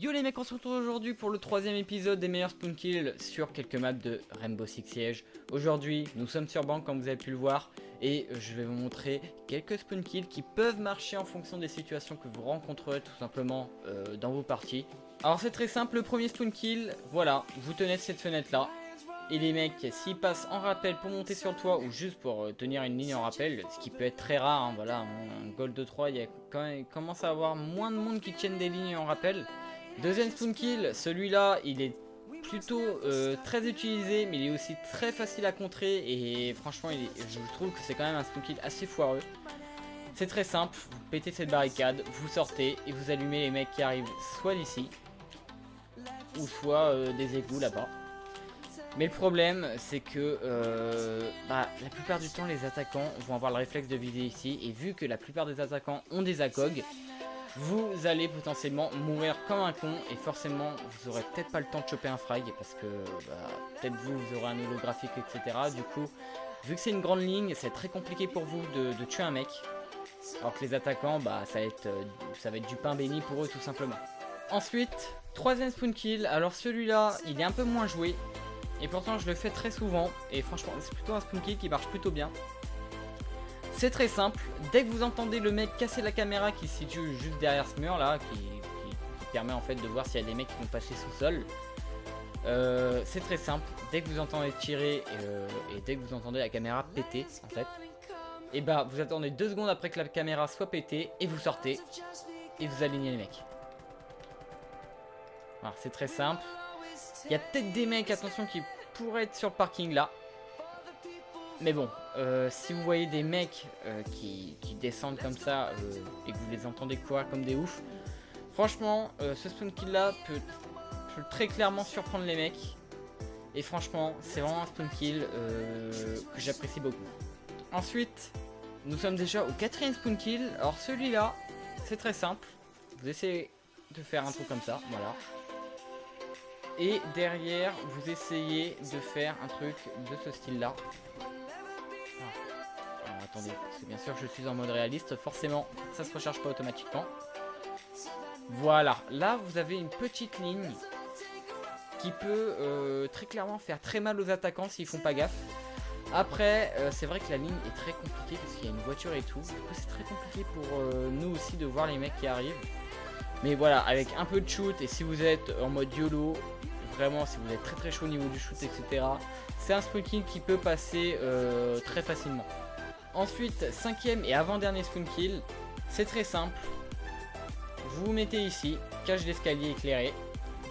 Yo les mecs, on se retrouve aujourd'hui pour le troisième épisode des meilleurs spawn kills sur quelques maps de Rainbow Six Siege. Aujourd'hui, nous sommes sur banc comme vous avez pu le voir et je vais vous montrer quelques spawn kills qui peuvent marcher en fonction des situations que vous rencontrerez tout simplement dans vos parties. Alors c'est très simple, le premier spawn kill, voilà, vous tenez cette fenêtre là. Et les mecs, s'ils passent en rappel pour monter sur le toit ou juste pour tenir une ligne en rappel, ce qui peut être très rare, hein, voilà, un gold de 3, il commence à avoir moins de monde qui tiennent des lignes en rappel. Deuxième spawn kill, celui-là, il est plutôt très utilisé, mais il est aussi très facile à contrer et franchement, je trouve que c'est quand même un spawn kill assez foireux. C'est très simple, vous pétez cette barricade, vous sortez et vous allumez les mecs qui arrivent soit d'ici, ou soit des égouts là-bas. Mais le problème, c'est que la plupart du temps, les attaquants vont avoir le réflexe de viser ici. Et vu que la plupart des attaquants ont des ACOG, vous allez potentiellement mourir comme un con. Et forcément, vous aurez peut-être pas le temps de choper un frag. Parce que peut-être vous aurez un holographique, etc. Du coup, vu que c'est une grande ligne, c'est très compliqué pour vous de tuer un mec. Alors que les attaquants, ça va être du pain béni pour eux tout simplement. Ensuite, troisième spawn kill. Alors celui-là, il est un peu moins joué. Et pourtant je le fais très souvent et franchement c'est plutôt un spawn kill qui marche plutôt bien. C'est très simple, dès que vous entendez le mec casser la caméra qui se situe juste derrière ce mur là, qui permet en fait de voir s'il y a des mecs qui vont passer sous sol. C'est très simple, dès que vous entendez tirer et dès que vous entendez la caméra péter en fait, et vous attendez 2 secondes après que la caméra soit pétée et vous sortez et vous alignez les mecs. Voilà, c'est très simple. Il y a peut-être des mecs, attention, qui pourraient être sur le parking là. Mais bon, si vous voyez des mecs qui descendent comme ça et que vous les entendez courir comme des oufs, franchement, ce spawn kill là peut très clairement surprendre les mecs. Et franchement, c'est vraiment un spawn kill que j'apprécie beaucoup. Ensuite, nous sommes déjà au 4e spawn kill. Alors celui-là, c'est très simple. Vous essayez de faire un truc comme ça, voilà. Et derrière, vous essayez de faire un truc de ce style-là. Alors, attendez, parce que bien sûr, je suis en mode réaliste. Forcément, ça se recharge pas automatiquement. Voilà, là, vous avez une petite ligne qui peut très clairement faire très mal aux attaquants s'ils font pas gaffe. Après, c'est vrai que la ligne est très compliquée parce qu'il y a une voiture et tout. Du coup, c'est très compliqué pour nous aussi de voir les mecs qui arrivent. Mais voilà, avec un peu de shoot et si vous êtes en mode YOLO, vraiment si vous êtes très chaud au niveau du shoot, etc. C'est un spawn kill qui peut passer très facilement. Ensuite, 5e et avant-dernier spawn kill, c'est très simple. Vous vous mettez ici, cage d'escalier éclairé,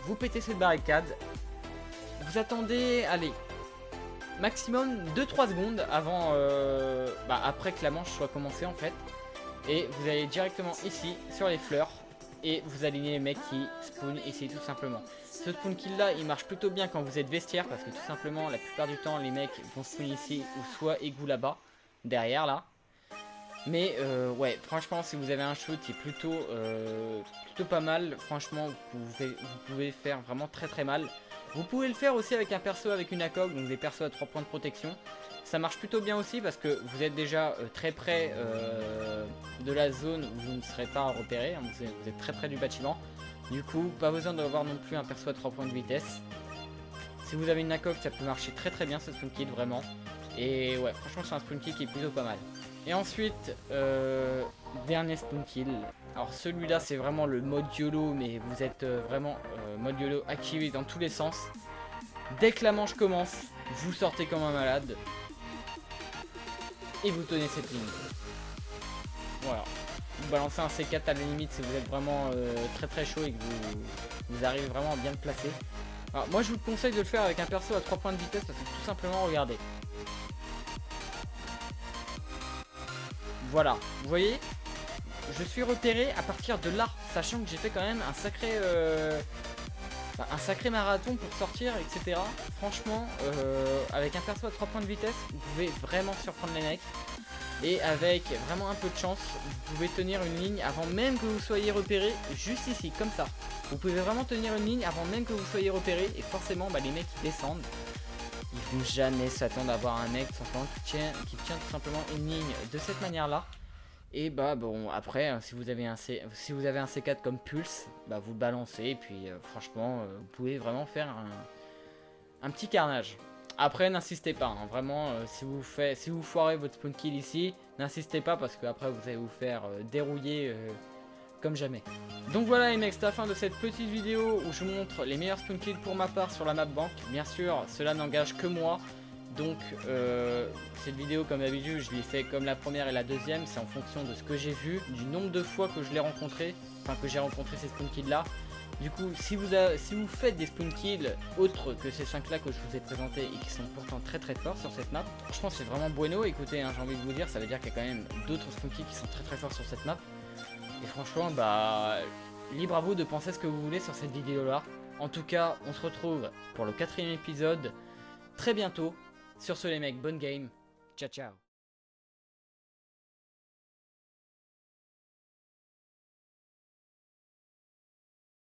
vous pétez cette barricade, vous attendez, allez, maximum 2-3 secondes avant, après que la manche soit commencée en fait. Et vous allez directement ici, sur les fleurs. Et vous alignez les mecs qui spawn ici tout simplement. Ce spawn kill là il marche plutôt bien quand vous êtes vestiaire parce que tout simplement la plupart du temps les mecs vont spawn ici ou soit égout là-bas, derrière là. Mais ouais, franchement si vous avez un shoot qui est plutôt pas mal, franchement vous pouvez faire vraiment très mal. Vous pouvez le faire aussi avec un perso avec une ACOG, donc des persos à 3 points de protection. Ça marche plutôt bien aussi parce que vous êtes déjà très près de la zone où vous ne serez pas repéré, hein, vous êtes très près du bâtiment. Du coup, pas besoin d'avoir non plus un perso à 3 points de vitesse. Si vous avez une ACOG, ça peut marcher très bien ce spawn kill vraiment. Et ouais, franchement c'est un spawn kill qui est plutôt pas mal. Et ensuite, dernier spawn kill. Alors celui-là c'est vraiment le mode YOLO, mais vous êtes vraiment mode YOLO activé dans tous les sens. Dès que la manche commence, vous sortez comme un malade. Et vous tenez cette ligne. Voilà. Vous balancez un C4 à la limite si vous êtes vraiment très chaud et que vous arrivez vraiment à bien le placer. Alors moi je vous conseille de le faire avec un perso à 3 points de vitesse parce que tout simplement regardez. Voilà, vous voyez, je suis repéré à partir de là, sachant que j'ai fait quand même un sacré marathon pour sortir, etc. Franchement, avec un perso à 3 points de vitesse, vous pouvez vraiment surprendre les mecs. Et avec vraiment un peu de chance, vous pouvez tenir une ligne avant même que vous soyez repéré, juste ici, comme ça. Vous pouvez vraiment tenir une ligne avant même que vous soyez repéré. Et forcément, les mecs qui descendent, ils vont jamais s'attendre à avoir un mec qui tient tout simplement une ligne de cette manière-là. Et bah bon, après, hein, si vous avez un C4 comme Pulse, bah vous le balancez, et puis franchement, vous pouvez vraiment faire un petit carnage. Après, n'insistez pas, hein, vraiment, si vous foirez votre spawn kill ici, n'insistez pas parce que après vous allez vous faire dérouiller comme jamais. Donc voilà les mecs, c'est la fin de cette petite vidéo où je vous montre les meilleurs spawn kills pour ma part sur la map bank. Bien sûr, cela n'engage que moi. Donc cette vidéo, comme d'habitude, je l'ai fait comme la première et la deuxième, c'est en fonction de ce que j'ai vu, du nombre de fois que je l'ai rencontré, enfin que j'ai rencontré ces spawn kills là. Du coup, si vous faites des spawn kills autres que ces 5 là que je vous ai présentés et qui sont pourtant très très forts sur cette map, franchement c'est vraiment bueno. Écoutez, hein, j'ai envie de vous dire, ça veut dire qu'il y a quand même d'autres spawn kills qui sont très très forts sur cette map. Et franchement, bah, libre à vous de penser ce que vous voulez sur cette vidéo là. En tout cas, on se retrouve pour le 4e épisode très bientôt. Sur ce les mecs, bonne game, ciao ciao.